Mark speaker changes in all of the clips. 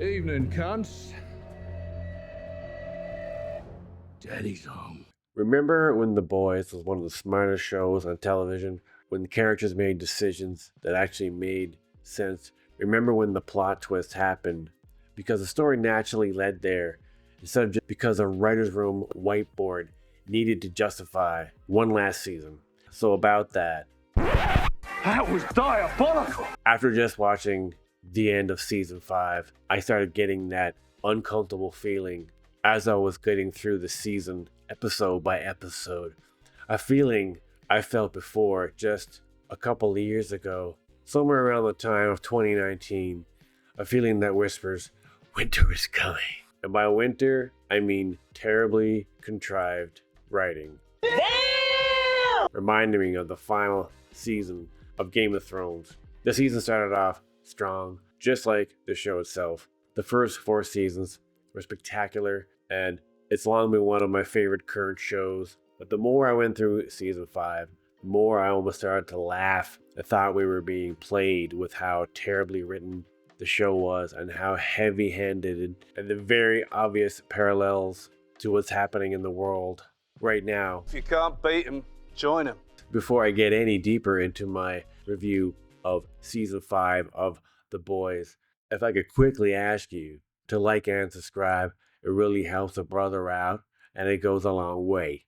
Speaker 1: Evening, cunts. Daddy's home.
Speaker 2: Remember when The Boys was one of the smartest shows on television? When the characters made decisions that actually made sense? Remember when the plot twist happened? Because the story naturally led there, instead of just because a writer's room whiteboard needed to justify one last season. So about that.
Speaker 1: That was diabolical.
Speaker 2: After just watching the end of season 5, I started getting that uncomfortable feeling as I was getting through the season episode by episode. A feeling I felt before just a couple of years ago, somewhere around the time of 2019. A feeling that whispers, winter is coming. And by winter, I mean terribly contrived writing. Damn! Reminding me of the final season of Game of Thrones. The season started off strong, just like the show itself. The first 4 seasons were spectacular, and it's long been one of my favorite current shows. But the more I went through season 5, the more I almost started to laugh. I thought we were being played with how terribly written the show was and how heavy-handed and the very obvious parallels to what's happening in the world right now.
Speaker 3: If you can't beat him, join him.
Speaker 2: Before I get any deeper into my review of season 5 of The Boys, if I could quickly ask you to like and subscribe, it really helps a brother out and it goes a long way.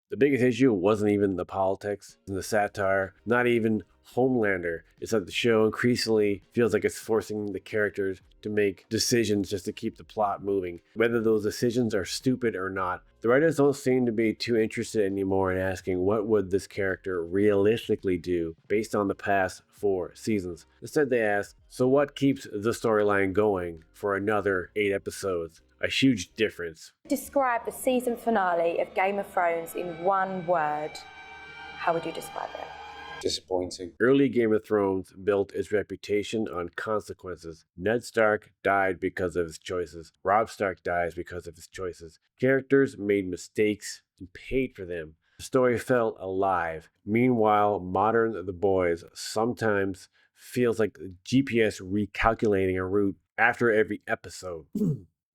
Speaker 2: The biggest issue wasn't even the politics and the satire, not even Homelander. It's that the show increasingly feels like it's forcing the characters to make decisions just to keep the plot moving. Whether those decisions are stupid or not, the writers don't seem to be too interested anymore in asking what would this character realistically do based on the past 4 seasons. Instead they ask, so what keeps the storyline going for another 8 episodes? A huge difference.
Speaker 4: Describe the season finale of Game of Thrones in one word. How would you describe it?
Speaker 5: Disappointing.
Speaker 2: Early Game of Thrones built its reputation on consequences. Ned Stark died because of his choices. Robb Stark dies because of his choices. Characters made mistakes and paid for them. The story felt alive. Meanwhile, modern The Boys sometimes feels like GPS recalculating a route after every episode.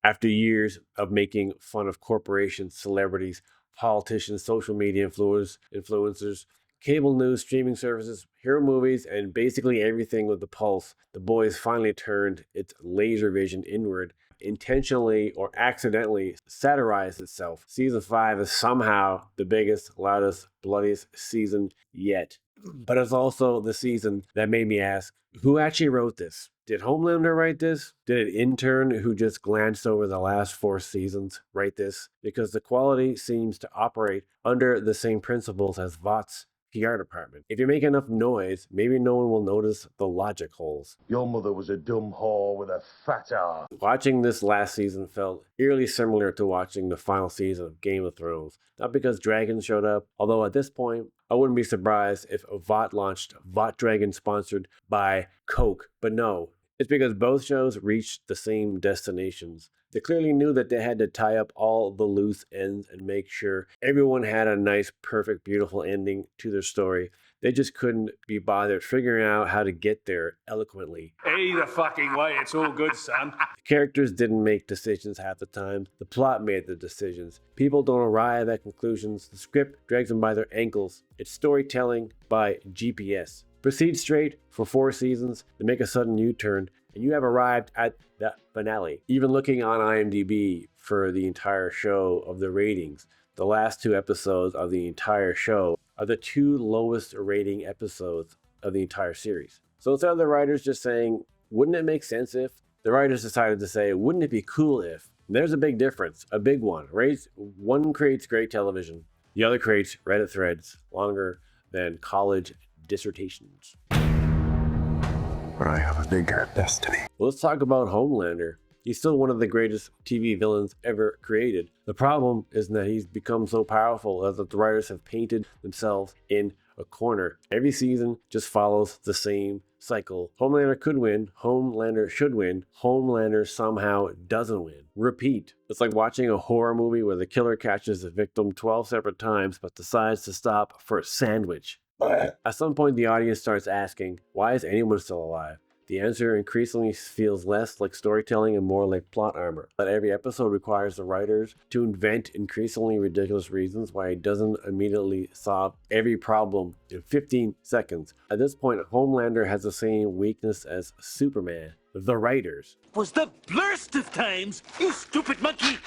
Speaker 2: After years of making fun of corporations, celebrities, politicians, social media influencers, cable news, streaming services, hero movies, and basically everything with the pulse, The Boys finally turned its laser vision inward, intentionally or accidentally satirized itself. Season 5 is somehow the biggest, loudest, bloodiest season yet. But it's also the season that made me ask, who actually wrote this? Did Homelander write this? Did an intern who just glanced over the last 4 seasons write this? Because the quality seems to operate under the same principles as Vought's PR department. If you make enough noise, maybe no one will notice the logic holes.
Speaker 6: Your mother was a dumb whore with a fat ass.
Speaker 2: Watching this last season felt eerily similar to watching the final season of Game of Thrones. Not because dragons showed up, although at this point, I wouldn't be surprised if Vought launched Vought Dragon sponsored by Coke, but no. It's because both shows reached the same destinations. They clearly knew that they had to tie up all the loose ends and make sure everyone had a nice, perfect, beautiful ending to their story. They just couldn't be bothered figuring out how to get there eloquently.
Speaker 3: Either fucking way, it's all good, son.
Speaker 2: The characters didn't make decisions half the time. The plot made the decisions. People don't arrive at conclusions. The script drags them by their ankles. It's storytelling by GPS. Proceed straight for 4 seasons, then make a sudden U-turn, and you have arrived at the finale. Even looking on IMDb for the entire show of the ratings, the last 2 episodes of the entire show are the 2 lowest rating episodes of the entire series. So instead of the writers just saying, wouldn't it make sense if? The writers decided to say, wouldn't it be cool if? And there's a big difference, a big one. One creates great television, the other creates Reddit threads longer than college dissertations.
Speaker 1: But I have a bigger destiny.
Speaker 2: Well, let's talk about Homelander. He's still one of the greatest TV villains ever created. The problem is that he's become so powerful that the writers have painted themselves in a corner. Every season just follows the same cycle. Homelander could win, Homelander should win, Homelander somehow doesn't win. Repeat. It's like watching a horror movie where the killer catches the victim 12 separate times but decides to stop for a sandwich. At some point, the audience starts asking, why is anyone still alive? The answer increasingly feels less like storytelling and more like plot armor. That every episode requires the writers to invent increasingly ridiculous reasons why it doesn't immediately solve every problem in 15 seconds. At this point, Homelander has the same weakness as Superman. The writers.
Speaker 5: Was the blurst of times, you stupid monkey!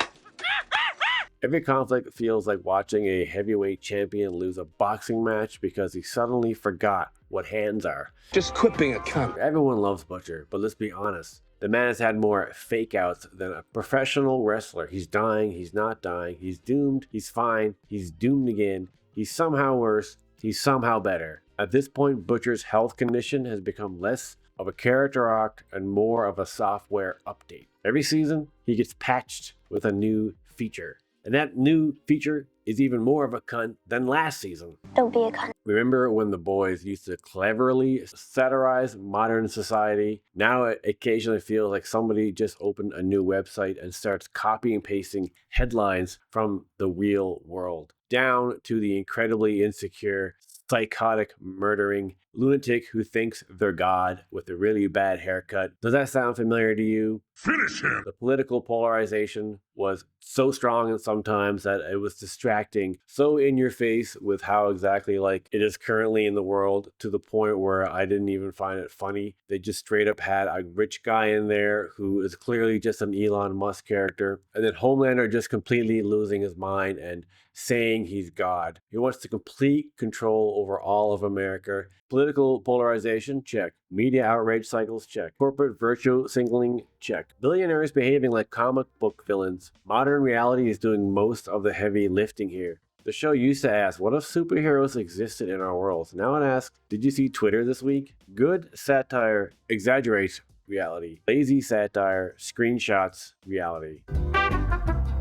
Speaker 2: Every conflict feels like watching a heavyweight champion lose a boxing match because he suddenly forgot what hands are.
Speaker 1: Just quit being a cunt.
Speaker 2: Everyone loves Butcher, but let's be honest. The man has had more fake outs than a professional wrestler. He's dying, he's not dying, he's doomed, he's fine, he's doomed again, he's somehow worse, he's somehow better. At this point, Butcher's health condition has become less of a character arc and more of a software update. Every season, he gets patched with a new feature. And that new feature is even more of a cunt than last season.
Speaker 7: Don't be a cunt.
Speaker 2: Remember when the boys used to cleverly satirize modern society? Now it occasionally feels like somebody just opened a new website and starts copying and pasting headlines from the real world, down to the incredibly insecure, psychotic, murdering lunatic who thinks they're God with a really bad haircut. Does that sound familiar to you?
Speaker 6: Finish him!
Speaker 2: The political polarization was so strong and sometimes that it was distracting, so in your face with how exactly like it is currently in the world, to the point where I didn't even find it funny. They just straight up had a rich guy in there who is clearly just an Elon Musk character, and then Homelander just completely losing his mind and saying he's God. He wants to complete control over all of America. Political polarization, check. Media outrage cycles, check. Corporate virtue signaling, check. Billionaires behaving like comic book villains. Modern reality is doing most of the heavy lifting here. The show used to ask, what if superheroes existed in our world? Now it asks, did you see Twitter this week? Good satire exaggerates reality. Lazy satire screenshots reality.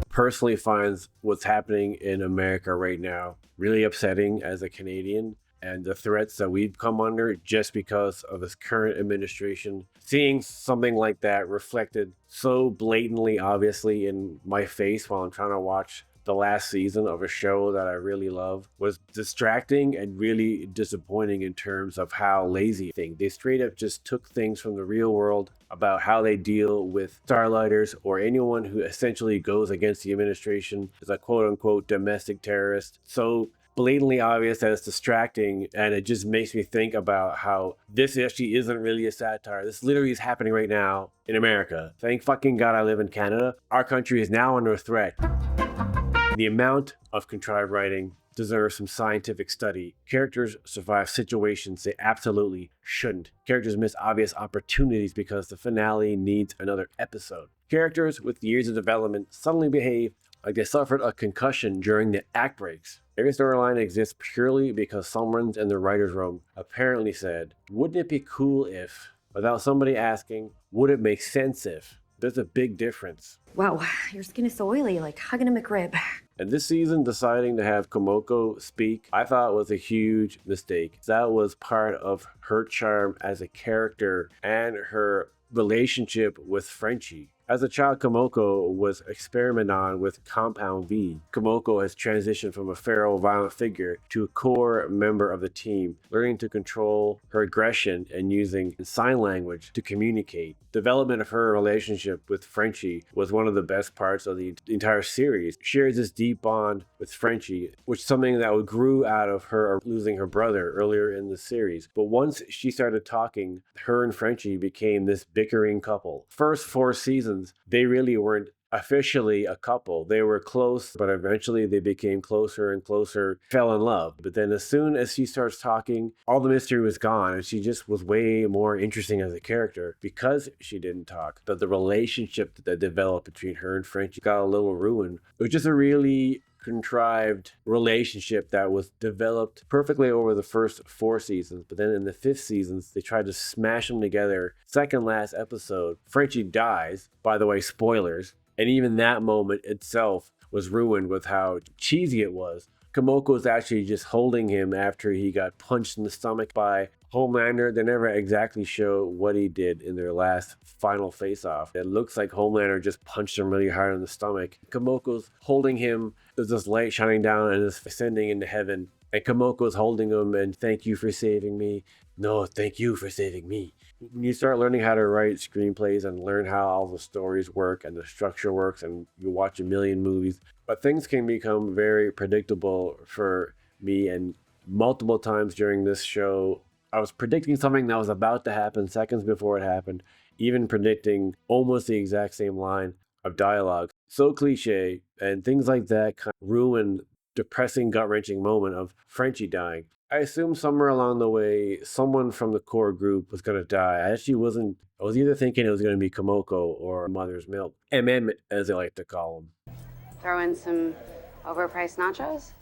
Speaker 2: Personally finds what's happening in America right now really upsetting as a Canadian, and the threats that we've come under just because of this current administration. Seeing something like that reflected so blatantly, obviously, in my face while I'm trying to watch the last season of a show that I really love was distracting and really disappointing in terms of how lazy they straight up just took things from the real world about how they deal with starlighters or anyone who essentially goes against the administration as a quote-unquote domestic terrorist. So blatantly obvious that it's distracting, and it just makes me think about how this actually isn't really a satire. This literally is happening right now in America. Thank fucking God I live in Canada. Our country is now under threat. The amount of contrived writing deserves some scientific study. Characters survive situations they absolutely shouldn't. Characters miss obvious opportunities because the finale needs another episode. Characters with years of development suddenly behave like they suffered a concussion during the act breaks. Every storyline exists purely because someone in the writer's room apparently said, wouldn't it be cool if, without somebody asking, would it make sense if? There's a big difference.
Speaker 8: Wow, your skin is so oily, like hugging a McRib.
Speaker 2: And this season, deciding to have Kimiko speak, I thought was a huge mistake. That was part of her charm as a character and her relationship with Frenchie. As a child, Kimiko was experimented on with Compound V. Kimiko has transitioned from a feral, violent figure to a core member of the team, learning to control her aggression and using sign language to communicate. Development of her relationship with Frenchie was one of the best parts of the entire series. She shares this deep bond with Frenchie, which is something that grew out of her losing her brother earlier in the series. But once she started talking, her and Frenchie became this bickering couple. First 4 seasons, they really weren't officially a couple. They were close, but eventually they became closer and closer, fell in love. But then as soon as she starts talking, all the mystery was gone, and she just was way more interesting as a character because she didn't talk. But the relationship that developed between her and Frenchie got a little ruined. It was just a really contrived relationship that was developed perfectly over the first 4 seasons, but then in the 5th seasons they tried to smash them together. Second last episode, Frenchie dies, by the way, spoilers, and even that moment itself was ruined with how cheesy it was. Kimiko's actually just holding him after he got punched in the stomach by Homelander. They never exactly show what he did in their last final face-off. It looks like Homelander just punched him really hard in the stomach. Kimiko's holding him. There's this light shining down and is ascending into heaven. And Kimoko's holding him and thank you for saving me. No, thank you for saving me. When you start learning how to write screenplays and learn how all the stories work and the structure works, and you watch a million movies, but things can become very predictable for me. And multiple times during this show, I was predicting something that was about to happen seconds before it happened, even predicting almost the exact same line of dialogue. So cliche, and things like that kind of ruin depressing, gut-wrenching moment of Frenchie dying. I assumed somewhere along the way, someone from the core group was going to die. I was either thinking it was going to be Kimiko or Mother's Milk. MM, as they like to call him.
Speaker 7: Throw in some overpriced nachos?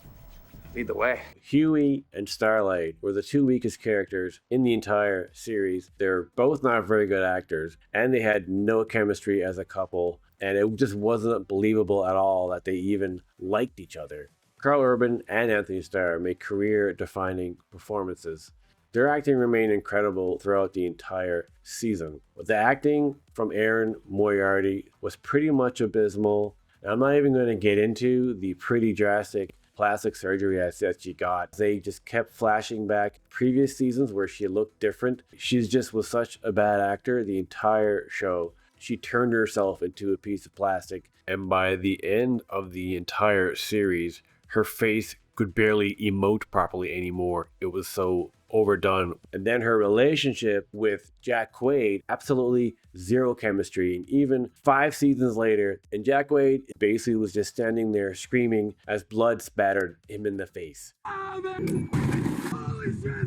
Speaker 3: Lead the way.
Speaker 2: Huey and Starlight were the two weakest characters in the entire series. They're both not very good actors, and they had no chemistry as a couple, and it just wasn't believable at all that they even liked each other. Carl Urban and Anthony Starr made career-defining performances. Their acting remained incredible throughout the entire season. The acting from Aaron Moriarty was pretty much abysmal. And I'm not even going to get into the pretty drastic plastic surgery that she got. They just kept flashing back previous seasons where she looked different. She just was such a bad actor the entire show. She turned herself into a piece of plastic. And by the end of the entire series, her face could barely emote properly anymore. It was so overdone. And then her relationship with Jack Quaid, absolutely zero chemistry. And even 5 seasons later, and Jack Quaid basically was just standing there screaming as blood spattered him in the face.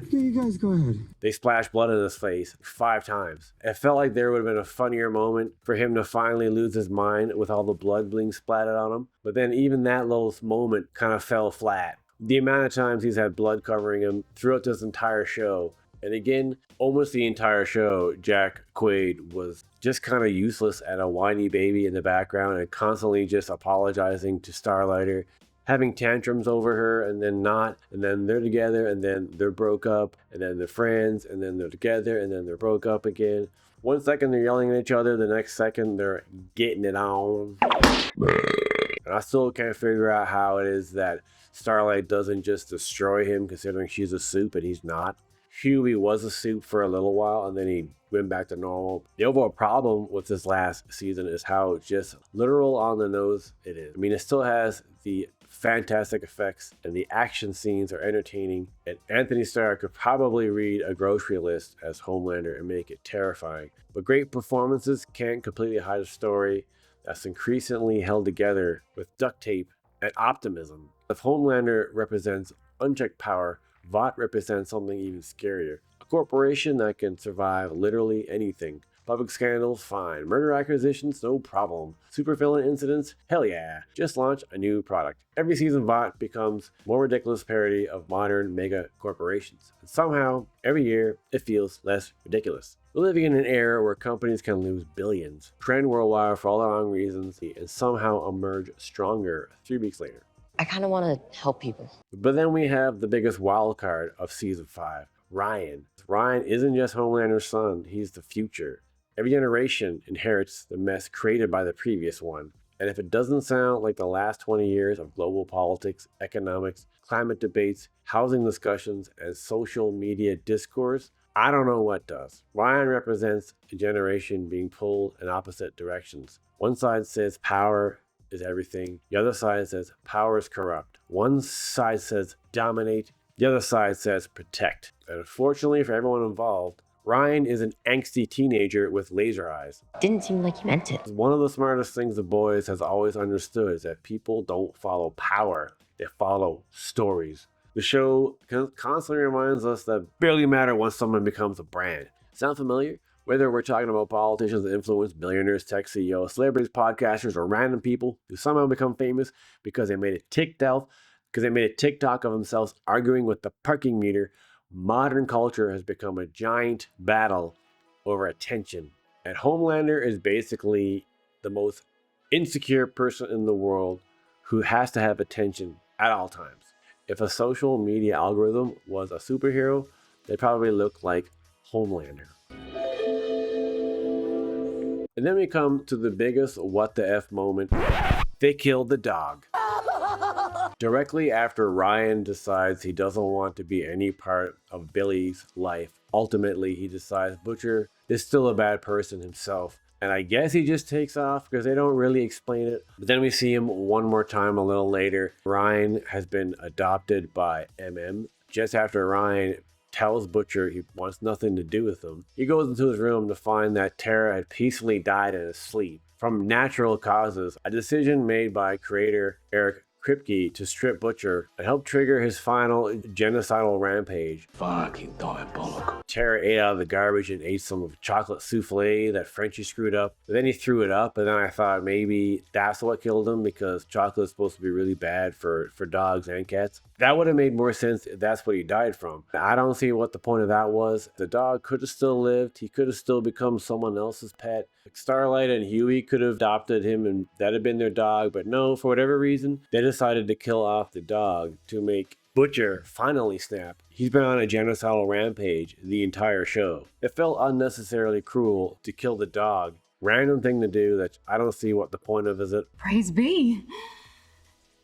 Speaker 1: You guys go ahead.
Speaker 2: They splashed blood in his face 5 times. It felt like there would have been a funnier moment for him to finally lose his mind with all the blood being splattered on him. But then even that little moment kind of fell flat. The amount of times he's had blood covering him throughout this entire show. And again, almost the entire show, Jack Quaid was just kind of useless and a whiny baby in the background and constantly just apologizing to Starlighter, having tantrums over her and then not, and then they're together and then they're broke up and then they're friends and then they're together and then they're broke up again. One second they're yelling at each other, the next second they're getting it on. And I still can't figure out how it is that Starlight doesn't just destroy him considering she's a soup and he's not. Huey was a soup for a little while and then he went back to normal. The overall problem with this last season is how just literal on the nose it is. I mean, it still has the fantastic effects and the action scenes are entertaining, and Anthony Starr could probably read a grocery list as Homelander and make it terrifying. But great performances can't completely hide a story that's increasingly held together with duct tape and optimism. If Homelander represents unchecked power, Vought represents something even scarier. A corporation that can survive literally anything. Public scandals, fine. Murder acquisitions, no problem. Supervillain incidents, hell yeah. Just launch a new product. Every season, Vought becomes more ridiculous parody of modern mega corporations. And somehow, every year, it feels less ridiculous. We're living in an era where companies can lose billions, trend worldwide for all the wrong reasons, and somehow emerge stronger 3 weeks later.
Speaker 9: I kind of want to help people.
Speaker 2: But then we have the biggest wild card of season 5, Ryan. Ryan isn't just Homelander's son, he's the future. Every generation inherits the mess created by the previous one. And if it doesn't sound like the last 20 years of global politics, economics, climate debates, housing discussions, and social media discourse, I don't know what does. Ryan represents a generation being pulled in opposite directions. One side says power is everything. The other side says power is corrupt. One side says dominate. The other side says protect. And unfortunately for everyone involved, Ryan is an angsty teenager with laser eyes.
Speaker 9: Didn't seem like he meant it.
Speaker 2: One of the smartest things the boys has always understood is that people don't follow power. They follow stories. The show constantly reminds us that it barely matters once someone becomes a brand. Sound familiar? Whether we're talking about politicians that influence billionaires, tech CEOs, celebrities, podcasters, or random people who somehow become famous because they made a TikTok of themselves arguing with the parking meter, modern culture has become a giant battle over attention. And Homelander is basically the most insecure person in the world who has to have attention at all times. If a social media algorithm was a superhero, they'd probably look like Homelander. And then we come to the biggest what the F moment. They killed the dog. Directly after Ryan decides he doesn't want to be any part of Billy's life, ultimately he decides Butcher is still a bad person himself. And I guess he just takes off because they don't really explain it. But then we see him one more time a little later. Ryan has been adopted by MM. Just after Ryan tells Butcher he wants nothing to do with him, he goes into his room to find that Tara had peacefully died in his sleep from natural causes, a decision made by creator Eric Kripke to strip Butcher and help trigger his final genocidal rampage.
Speaker 5: Fucking diabolical.
Speaker 2: Tara ate out of the garbage and ate some chocolate souffle that Frenchie screwed up. But then he threw it up, and then I thought maybe that's what killed him, because chocolate is supposed to be really bad for dogs and cats. That would have made more sense if that's what he died from. I don't see what the point of that was. The dog could have still lived. He could have still become someone else's pet. Starlight and Huey could have adopted him and that had been their dog, but no, for whatever reason, they decided to kill off the dog to make Butcher finally snap. He's been on a genocidal rampage the entire show. It felt unnecessarily cruel to kill the dog. Random thing to do that I don't see what the point of is it.
Speaker 10: Praise be.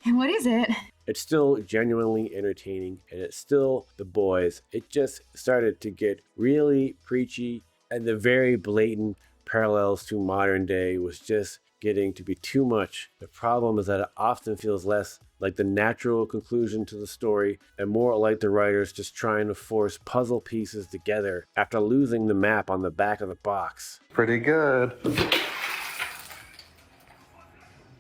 Speaker 10: And what is it?
Speaker 2: It's still genuinely entertaining, and it's still The Boys. It just started to get really preachy, and the very blatant parallels to modern day was just getting to be too much. The problem is that it often feels less like the natural conclusion to the story and more like the writers just trying to force puzzle pieces together after losing the map on the back of the box.
Speaker 1: Pretty good.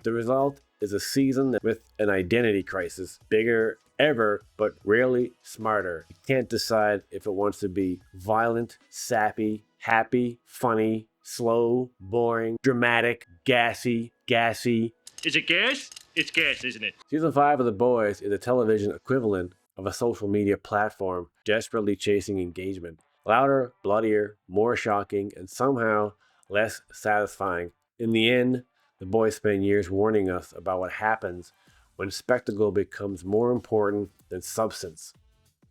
Speaker 2: The result is a season with an identity crisis, bigger ever, but rarely smarter. It can't decide if it wants to be violent, sappy, happy, funny, slow, boring, dramatic, gassy.
Speaker 5: Is it gas? It's gas, isn't it?
Speaker 2: Season 5 of The Boys is a television equivalent of a social media platform desperately chasing engagement. Louder, bloodier, more shocking, and somehow less satisfying. In the end, The Boys spend years warning us about what happens when spectacle becomes more important than substance.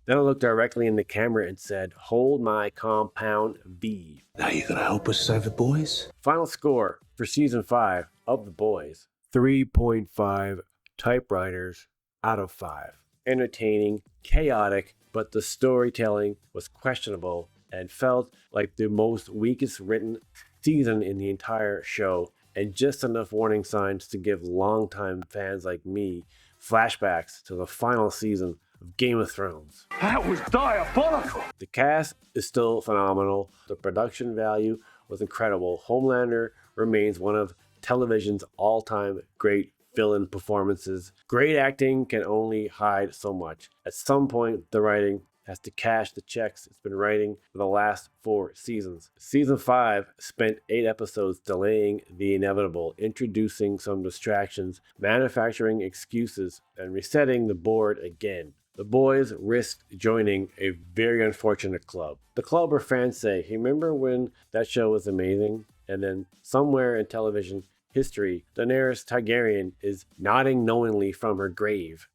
Speaker 2: Then I looked directly in the camera and said, "Hold my compound V."
Speaker 5: Now you're gonna help us save the boys?
Speaker 2: Final score for Season 5 of The Boys. 3.5 typewriters out of 5. Entertaining, chaotic, but the storytelling was questionable and felt like the most weakest written season in the entire show, and just enough warning signs to give longtime fans like me flashbacks to the final season of Game of Thrones.
Speaker 5: That was diabolical!
Speaker 2: The cast is still phenomenal. The production value was incredible. Homelander remains one of television's all-time great villain performances. Great acting can only hide so much. At some point, the writing has to cash the checks it's been writing for the last 4 seasons. Season 5 spent 8 episodes delaying the inevitable, introducing some distractions, manufacturing excuses, and resetting the board again. The Boys risked joining a very unfortunate club. The club where fans say, "Hey, remember when that show was amazing?" And then somewhere in television history, Daenerys Targaryen is nodding knowingly from her grave.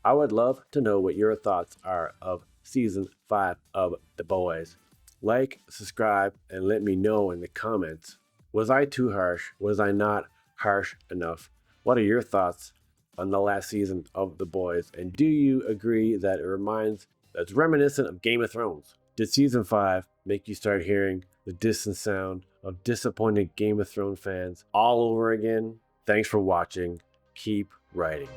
Speaker 2: I would love to know what your thoughts are of Season 5 of The Boys. Like, subscribe, and let me know in the comments. Was I too harsh? Was I not harsh enough? What are your thoughts on the last season of The Boys? And do you agree that it's reminiscent of Game of Thrones? Did Season 5 make you start hearing the distant sound of disappointed Game of Thrones fans all over again? Thanks for watching. Keep writing.